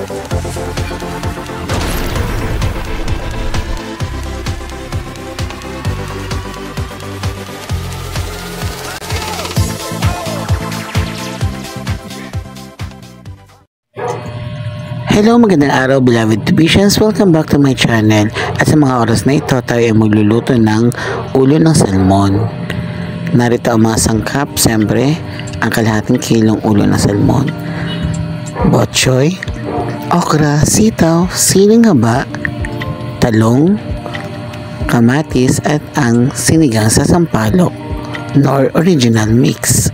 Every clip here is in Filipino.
Hello, magandang araw beloved Tubicians. Welcome back to my channel. At sa mga oras na ito, tayo ay magluluto ng ulo ng salmon. Narito ang mga sangkap. Siyempre, ang kalahating kilong ulo ng salmon, botchoy, okra, sitaw, siling haba, talong, kamatis, at ang sinigang sa sampalok, nor original mix.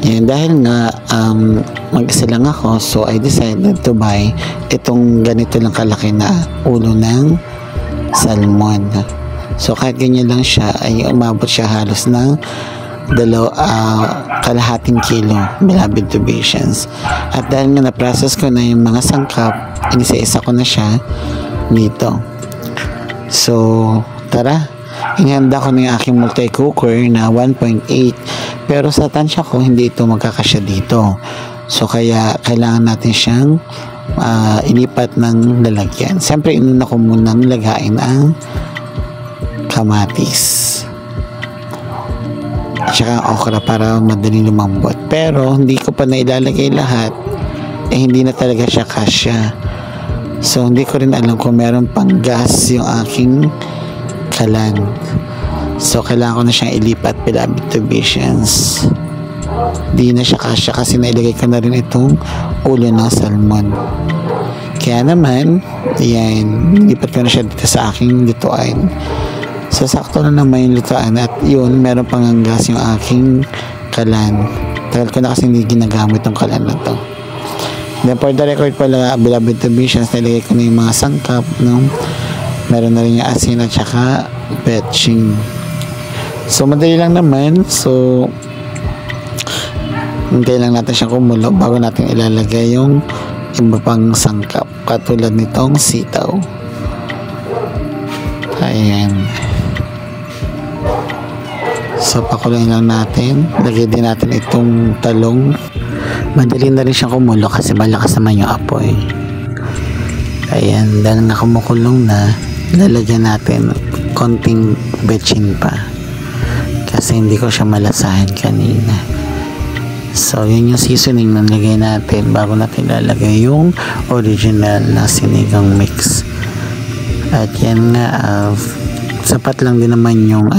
Yan, dahil nga mag-isa lang ako, so I decided to buy itong ganito lang kalaki na ulo ng salmon. So kahit ganyan lang siya, ay umabot siya halos ng kalahating kilo, beloved Tubicians. At dahil nga na-process ko na yung mga sangkap, inisa-isa ko na siya dito. So tara, inihanda ko na yung aking multi-cooker na 1.8, pero sa tansya ko hindi ito magkakasya dito. So kaya kailangan natin siyang ilipat ng lalagyan. Siyempre inuna ko munang lagain ang kamatis at saka okra para madali lumambot. Pero hindi ko pa nailalagay lahat, hindi na talaga siya kasya. So hindi ko rin alam kung meron pang gas yung aking kalan. So kailangan ko na siyang ilipat, beloved Tubicians. Di na siya kasya kasi nailagay ko na rin itong ulo ng salmon. Kaya naman, yan, lipat ko na siya dito sa aking lutuan. So sakto na naman yung lutuan, at yun, meron pang gas yung aking kalan. Tagal ko na kasi hindi ginagamit yung kalan na to. Then for the record pala, beloved Tubicians, nailagay ko na yung mga sangkap, no? Meron na rin yung asin at saka petching. So madali lang naman. So hintay lang natin siyang kumulo bago natin ilalagay yung iba pang sangkap, katulad nitong sitaw. Ayan. So pakuluin lang natin. Lagay din natin itong talong. Madali na rin siyang kumulo kasi malakas naman yung apoy. Ayan, dahil nga kumukulong na, lalagyan natin konting betchin pa kasi hindi ko siya malasahan kanina. So yun yung seasoning na nilagay natin bago natin lalagay yung original na sinigang mix. At yan nga, sapat lang din naman yung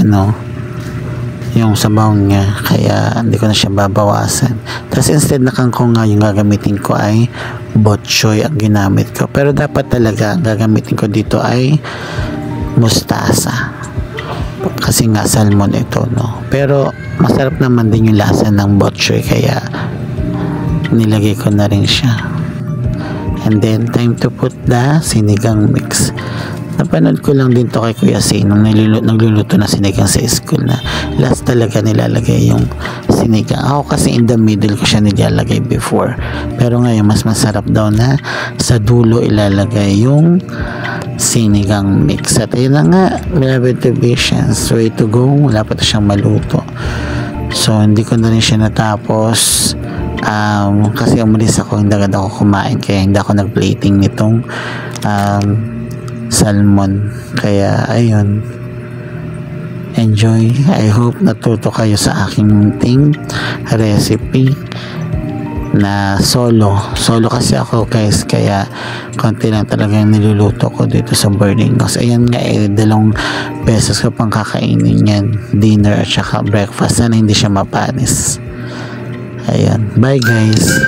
yung sabaw niya, kaya hindi ko na siya babawasan. Tapos instead na kangkong nga, yung gagamitin ko ay botchoy ang ginamit ko. Pero dapat talaga gagamitin ko dito ay mustasa kasi nga salmon ito, no? Pero masarap naman din yung lasa ng botchoy, kaya nilagay ko na rin siya. And then time to put the sinigang mix. Napanood ko lang din to kay Kuya Say nung nagluluto na sinigang sa school, na last talaga nilalagay yung sinigang. Ako kasi in the middle ko siya nilalagay before, pero ngayon mas masarap daw na sa dulo ilalagay yung sinigang mix. At yun na nga, beloved Tubicians, way to go. Wala pa to siyang maluto. So hindi ko na rin siya natapos kasi umalis ako, hindi agad ako kumain, kaya hindi ako nag-plating nitong salmon. Kaya ayun, enjoy. I hope natuto kayo sa aking munting recipe na solo kasi ako, guys, kaya konti lang talaga yung niluluto ko dito sa boarding house. Ayan nga, 2 beses ko pang kakainin yan, dinner at saka breakfast. Sana hindi siya mapanis. Ayan, bye guys.